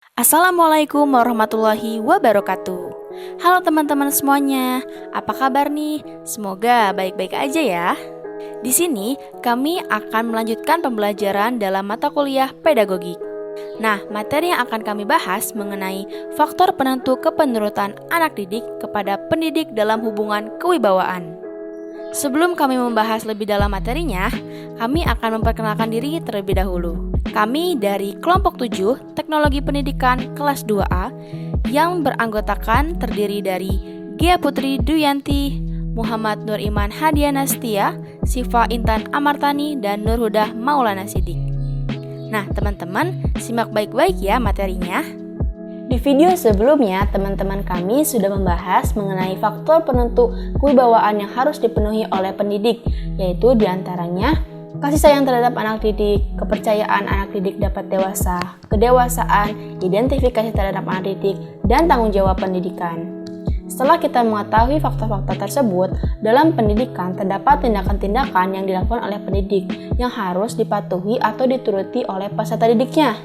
Assalamualaikum warahmatullahi wabarakatuh. Halo teman-teman semuanya, apa kabar nih? Semoga baik-baik aja ya. Di sini kami akan melanjutkan pembelajaran dalam mata kuliah pedagogik. Nah, materi yang akan kami bahas mengenai faktor penentu kepenurutan anak didik kepada pendidik dalam hubungan kewibawaan. Sebelum kami membahas lebih dalam materinya, kami akan memperkenalkan diri terlebih dahulu. Kami dari kelompok 7 Teknologi Pendidikan kelas 2A yang beranggotakan terdiri dari Gia Putri Duyanti, Muhammad Nur Iman Hadiana Setia, Siva Intan Amartani, dan Nur Hudah Maulana Sidik. Nah, teman-teman, simak baik-baik ya materinya. Di video sebelumnya, teman-teman kami sudah membahas mengenai faktor penentu kewibawaan yang harus dipenuhi oleh pendidik, yaitu diantaranya kasih sayang terhadap anak didik, kepercayaan anak didik dapat dewasa, kedewasaan, identifikasi terhadap anak didik, dan tanggung jawab pendidikan. Setelah kita mengetahui faktor-faktor tersebut, dalam pendidikan terdapat tindakan-tindakan yang dilakukan oleh pendidik yang harus dipatuhi atau dituruti oleh peserta didiknya.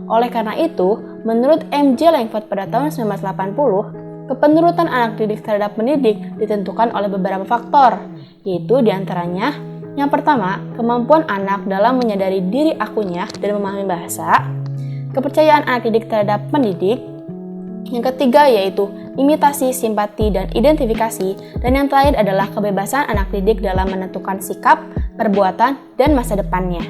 Oleh karena itu, menurut M.J. Langford pada tahun 1980, kepenurutan anak didik terhadap pendidik ditentukan oleh beberapa faktor, yaitu diantaranya yang pertama, kemampuan anak dalam menyadari diri akunya dan memahami bahasa, kepercayaan anak didik terhadap pendidik, yang ketiga yaitu imitasi, simpati, dan identifikasi, dan yang terakhir adalah kebebasan anak didik dalam menentukan sikap, perbuatan, dan masa depannya.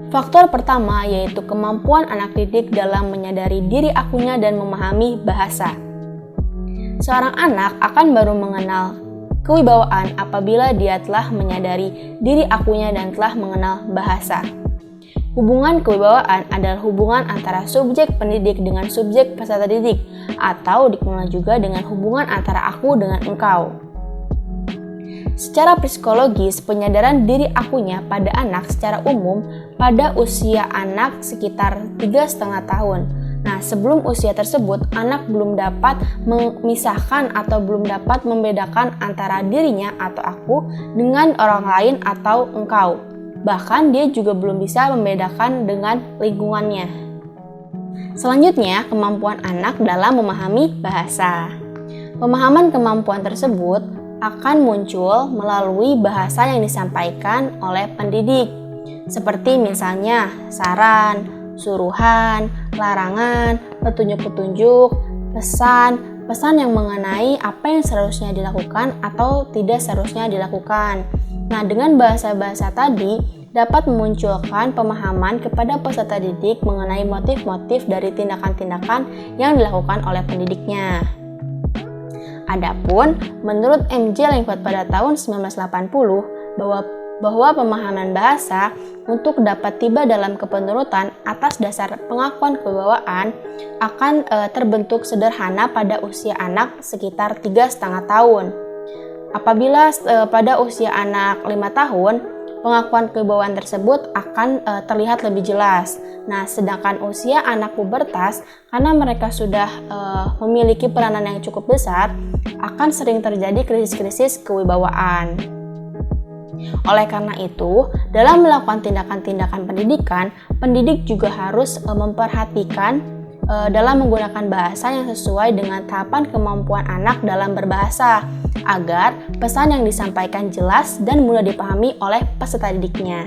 Faktor pertama yaitu kemampuan anak didik dalam menyadari diri akunya dan memahami bahasa. Seorang anak akan baru mengenal kewibawaan apabila dia telah menyadari diri akunya dan telah mengenal bahasa. Hubungan kewibawaan adalah hubungan antara subjek pendidik dengan subjek peserta didik, atau dikenal juga dengan hubungan antara aku dengan engkau. Secara psikologis, penyadaran diri akunya pada anak secara umum pada usia anak sekitar 3,5 tahun. Nah, sebelum usia tersebut, anak belum dapat memisahkan atau belum dapat membedakan antara dirinya atau aku dengan orang lain atau engkau. Bahkan dia juga belum bisa membedakan dengan lingkungannya. Selanjutnya, kemampuan anak dalam memahami bahasa. Pemahaman kemampuan tersebut akan muncul melalui bahasa yang disampaikan oleh pendidik, seperti misalnya saran, suruhan, larangan, petunjuk-petunjuk, pesan yang mengenai apa yang seharusnya dilakukan atau tidak seharusnya dilakukan. Nah, dengan bahasa-bahasa tadi dapat memunculkan pemahaman kepada peserta didik mengenai motif-motif dari tindakan-tindakan yang dilakukan oleh pendidiknya. Adapun, menurut M.J. Langford pada tahun 1980, bahwa pemahaman bahasa untuk dapat tiba dalam kepenurutan atas dasar pengakuan kewibawaan akan terbentuk sederhana pada usia anak sekitar 3,5 tahun. Apabila pada usia anak 5 tahun, pengakuan kewibawaan tersebut akan terlihat lebih jelas. Nah, sedangkan usia anak pubertas, karena mereka sudah memiliki peranan yang cukup besar, akan sering terjadi krisis-krisis kewibawaan. Oleh karena itu, dalam melakukan tindakan-tindakan pendidikan, pendidik juga harus memperhatikan dalam menggunakan bahasa yang sesuai dengan tahapan kemampuan anak dalam berbahasa, agar pesan yang disampaikan jelas dan mudah dipahami oleh peserta didiknya.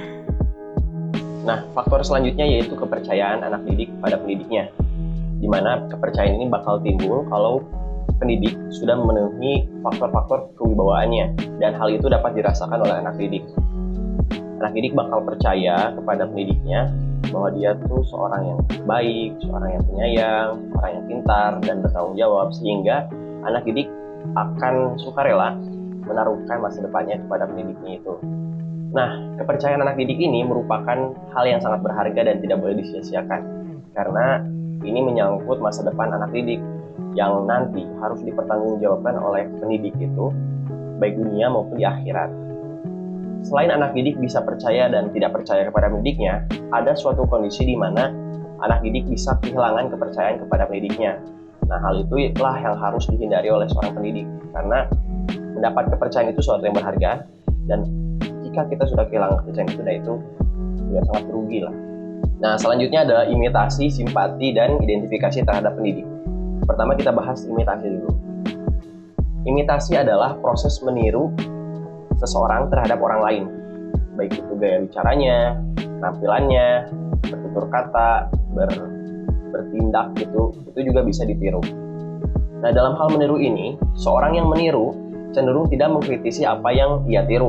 Nah, faktor selanjutnya yaitu kepercayaan anak didik pada pendidiknya, di mana kepercayaan ini bakal timbul kalau pendidik sudah memenuhi faktor-faktor kewibawaannya, dan hal itu dapat dirasakan oleh anak didik. Anak didik bakal percaya kepada pendidiknya bahwa dia tuh seorang yang baik, seorang yang penyayang, seorang yang pintar dan bertanggung jawab, sehingga anak didik akan sukarela menaruhkan masa depannya kepada pendidiknya itu. Nah, kepercayaan anak didik ini merupakan hal yang sangat berharga dan tidak boleh disia-siakan, karena ini menyangkut masa depan anak didik yang nanti harus dipertanggungjawabkan oleh pendidik itu, baik dunia maupun di akhirat. Selain anak didik bisa percaya dan tidak percaya kepada pendidiknya, ada suatu kondisi di mana anak didik bisa kehilangan kepercayaan kepada pendidiknya. Nah, hal itulah yang harus dihindari oleh seorang pendidik, karena mendapat kepercayaan itu suatu yang berharga, dan jika kita sudah kehilangan kepercayaan itu, nah itu sudah sangat rugi lah. Nah, selanjutnya adalah imitasi, simpati, dan identifikasi terhadap pendidik. Pertama kita bahas imitasi dulu. Imitasi adalah proses meniru seseorang terhadap orang lain, baik itu gaya bicaranya, penampilannya, bertutur kata, bertindak gitu, itu juga bisa ditiru. Nah, dalam hal meniru ini, seorang yang meniru cenderung tidak mengkritisi apa yang ia tiru,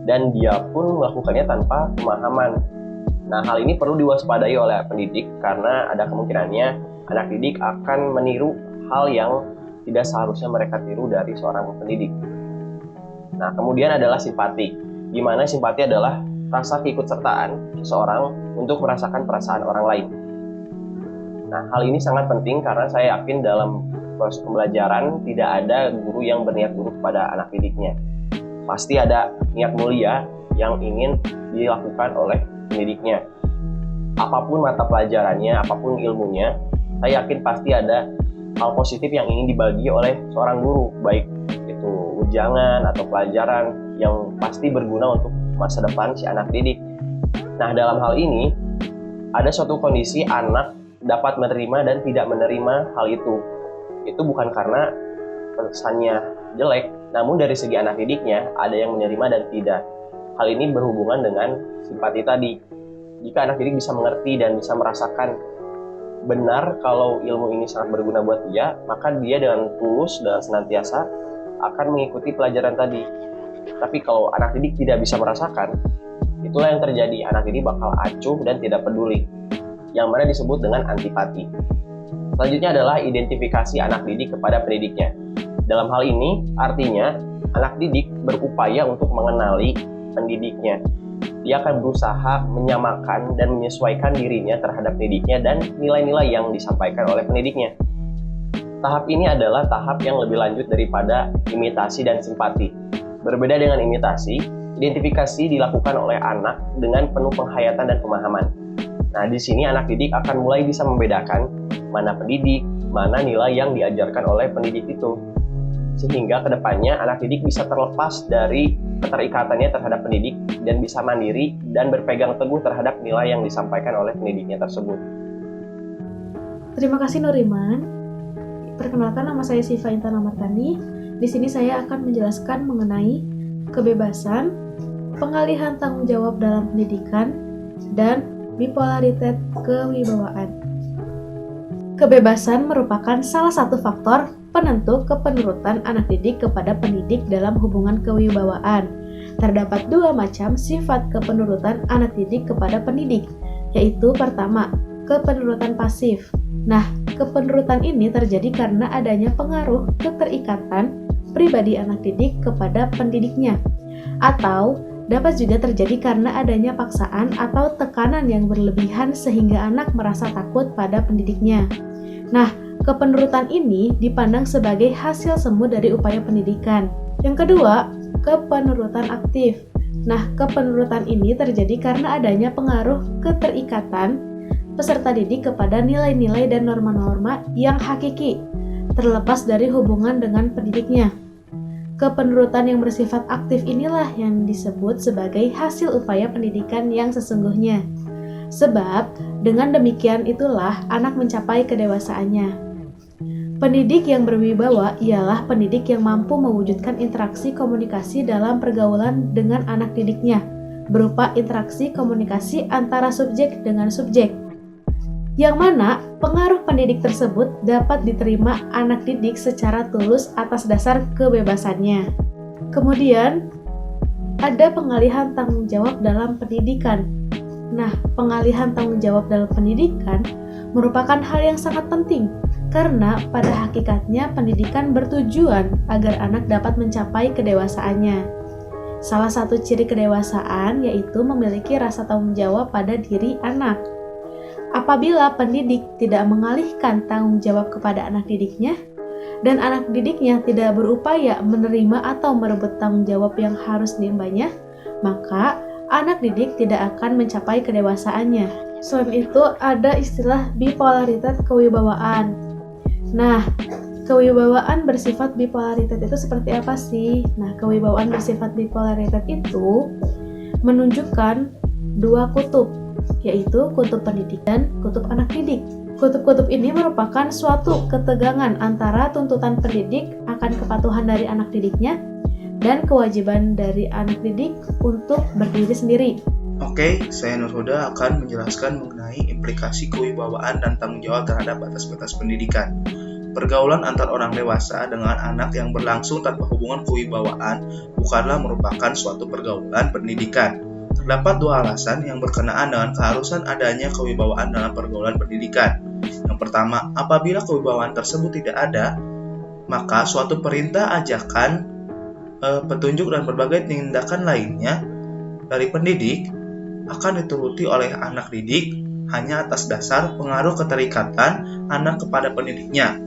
dan dia pun melakukannya tanpa pemahaman. Nah, hal ini perlu diwaspadai oleh pendidik karena ada kemungkinannya anak didik akan meniru hal yang tidak seharusnya mereka tiru dari seorang pendidik. Nah, kemudian adalah simpati, di mana simpati adalah rasa keikutsertaan seseorang untuk merasakan perasaan orang lain. Nah, hal ini sangat penting karena saya yakin dalam proses pembelajaran tidak ada guru yang berniat buruk pada anak didiknya. Pasti ada niat mulia yang ingin dilakukan oleh pendidiknya. Apapun mata pelajarannya, apapun ilmunya, saya yakin pasti ada hal positif yang ingin dibagi oleh seorang guru, baik itu ujangan atau pelajaran yang pasti berguna untuk masa depan si anak didik. Nah, dalam hal ini ada suatu kondisi anak dapat menerima dan tidak menerima hal itu. Itu bukan karena pesannya jelek, namun dari segi anak didiknya ada yang menerima dan tidak. Hal ini berhubungan dengan simpati tadi. Jika anak didik bisa mengerti dan bisa merasakan benar kalau ilmu ini sangat berguna buat dia, maka dia dengan tulus dan senantiasa akan mengikuti pelajaran tadi. Tapi kalau anak didik tidak bisa merasakan, itulah yang terjadi. Anak didik bakal acuh dan tidak peduli, yang mana disebut dengan antipati. Selanjutnya adalah identifikasi anak didik kepada pendidiknya. Dalam hal ini, artinya anak didik berupaya untuk mengenali pendidiknya. Dia akan berusaha menyamakan dan menyesuaikan dirinya terhadap pendidiknya dan nilai-nilai yang disampaikan oleh pendidiknya. Tahap ini adalah tahap yang lebih lanjut daripada imitasi dan simpati. Berbeda dengan imitasi, identifikasi dilakukan oleh anak dengan penuh penghayatan dan pemahaman. Nah, di sini anak didik akan mulai bisa membedakan mana pendidik, mana nilai yang diajarkan oleh pendidik itu. Sehingga kedepannya anak didik bisa terlepas dari keterikatannya terhadap pendidik dan bisa mandiri dan berpegang teguh terhadap nilai yang disampaikan oleh pendidiknya tersebut. Terima kasih Nuriman. Perkenalkan, nama saya Siva Intan Amartani. Di sini saya akan menjelaskan mengenai kebebasan, pengalihan tanggung jawab dalam pendidikan, dan bipolaritas kewibawaan. Kebebasan merupakan salah satu faktor penentu kepenurutan anak didik kepada pendidik dalam hubungan kewibawaan. Terdapat dua macam sifat kepenurutan anak didik kepada pendidik, yaitu pertama, kepenurutan pasif. Nah, kepenurutan ini terjadi karena adanya pengaruh keterikatan pribadi anak didik kepada pendidiknya, atau dapat juga terjadi karena adanya paksaan atau tekanan yang berlebihan sehingga anak merasa takut pada pendidiknya. Nah, kepenurutan ini dipandang sebagai hasil semu dari upaya pendidikan. Yang kedua, kepenurutan aktif. Nah, kepenurutan ini terjadi karena adanya pengaruh keterikatan peserta didik kepada nilai-nilai dan norma-norma yang hakiki, terlepas dari hubungan dengan pendidiknya. Kepenurutan yang bersifat aktif inilah yang disebut sebagai hasil upaya pendidikan yang sesungguhnya. Sebab, dengan demikian itulah anak mencapai kedewasaannya. Pendidik yang berwibawa ialah pendidik yang mampu mewujudkan interaksi komunikasi dalam pergaulan dengan anak didiknya, berupa interaksi komunikasi antara subjek dengan subjek, yang mana pengaruh pendidik tersebut dapat diterima anak didik secara tulus atas dasar kebebasannya. Kemudian, ada pengalihan tanggung jawab dalam pendidikan. Nah, pengalihan tanggung jawab dalam pendidikan merupakan hal yang sangat penting karena pada hakikatnya pendidikan bertujuan agar anak dapat mencapai kedewasaannya. Salah satu ciri kedewasaan yaitu memiliki rasa tanggung jawab pada diri anak. Apabila pendidik tidak mengalihkan tanggung jawab kepada anak didiknya, dan anak didiknya tidak berupaya menerima atau merebut tanggung jawab yang harus diembannya, maka anak didik tidak akan mencapai kedewasaannya. Selain itu, ada istilah bipolaritas kewibawaan. Nah, kewibawaan bersifat bipolaritas itu seperti apa sih? Nah, kewibawaan bersifat bipolaritas itu menunjukkan dua kutub. yaitu kutub pendidik dan kutub anak didik. Kutub-kutub ini merupakan suatu ketegangan antara tuntutan pendidik akan kepatuhan dari anak didiknya dan kewajiban dari anak didik untuk berdiri sendiri. Oke, saya Nurhuda akan menjelaskan mengenai implikasi kewibawaan dan tanggung jawab terhadap batas-batas pendidikan. Pergaulan antar orang dewasa dengan anak yang berlangsung tanpa hubungan kewibawaan bukanlah merupakan suatu pergaulan pendidikan. Terdapat dua alasan yang berkenaan dengan keharusan adanya kewibawaan dalam pergaulan pendidikan. Yang pertama, apabila kewibawaan tersebut tidak ada, maka suatu perintah, ajakan, petunjuk, dan berbagai tindakan lainnya dari pendidik akan dituruti oleh anak didik hanya atas dasar pengaruh keterikatan anak kepada pendidiknya.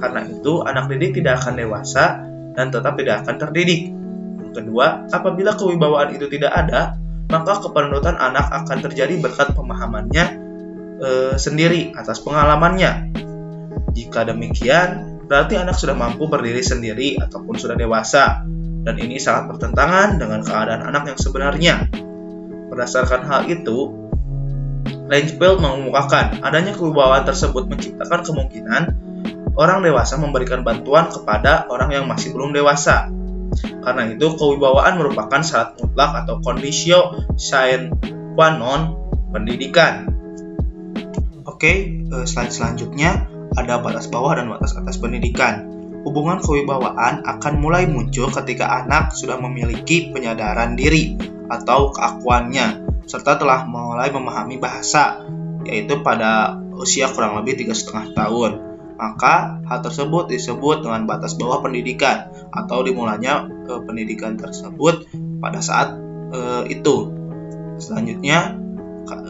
Karena itu, anak didik tidak akan dewasa dan tetap tidak akan terdidik. Yang kedua, apabila kewibawaan itu tidak ada, maka kepenurutan anak akan terjadi berkat pemahamannya sendiri atas pengalamannya. Jika demikian, berarti anak sudah mampu berdiri sendiri ataupun sudah dewasa, dan ini sangat bertentangan dengan keadaan anak yang sebenarnya. Berdasarkan hal itu, Langefield mengemukakan adanya kewibawaan tersebut menciptakan kemungkinan orang dewasa memberikan bantuan kepada orang yang masih belum dewasa. Karena itu, kewibawaan merupakan syarat mutlak atau conditio sine qua non pendidikan. Oke, slide selanjutnya ada batas bawah dan batas atas pendidikan. Hubungan kewibawaan akan mulai muncul ketika anak sudah memiliki penyadaran diri atau keakuannya, serta telah mulai memahami bahasa, yaitu pada usia kurang lebih 3,5 tahun. Maka hal tersebut disebut dengan batas bawah pendidikan atau dimulainya pendidikan tersebut pada saat itu. Selanjutnya,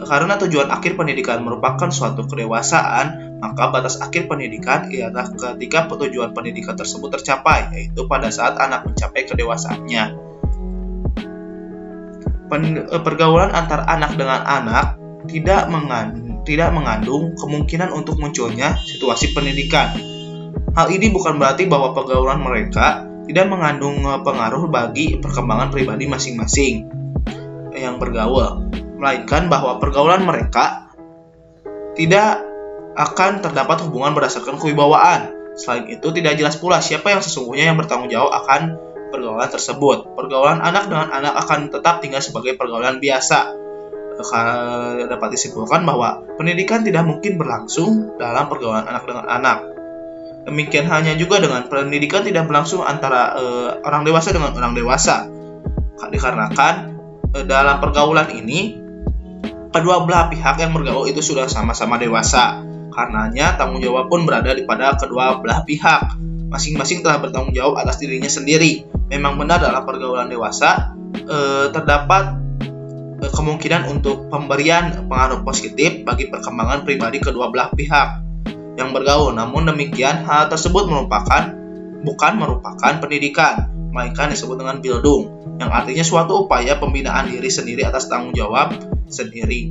karena tujuan akhir pendidikan merupakan suatu kedewasaan, maka batas akhir pendidikan ialah ketika tujuan pendidikan tersebut tercapai, yaitu pada saat anak mencapai kedewasaannya. Pergaulan antar anak dengan anak tidak mengandung kemungkinan untuk munculnya situasi pendidikan. Hal ini bukan berarti bahwa pergaulan mereka tidak mengandung pengaruh bagi perkembangan pribadi masing-masing yang bergaul, melainkan bahwa pergaulan mereka tidak akan terdapat hubungan berdasarkan kewibawaan. Selain itu, tidak jelas pula siapa yang sesungguhnya yang bertanggung jawab akan pergaulan tersebut. Pergaulan anak dengan anak akan tetap tinggal sebagai pergaulan biasa. Dapat disimpulkan bahwa pendidikan tidak mungkin berlangsung dalam pergaulan anak dengan anak. Demikian halnya juga dengan pendidikan tidak berlangsung antara orang dewasa dengan orang dewasa. Dikarenakan dalam pergaulan ini kedua belah pihak yang bergaul itu sudah sama-sama dewasa. Karenanya tanggung jawab pun berada pada kedua belah pihak. Masing-masing telah bertanggung jawab atas dirinya sendiri. Memang benar dalam pergaulan dewasa terdapat kemungkinan untuk pemberian pengaruh positif bagi perkembangan pribadi kedua belah pihak yang bergaul. Namun demikian, hal tersebut bukan merupakan pendidikan, melainkan disebut dengan Bildung, yang artinya suatu upaya pembinaan diri sendiri atas tanggung jawab sendiri.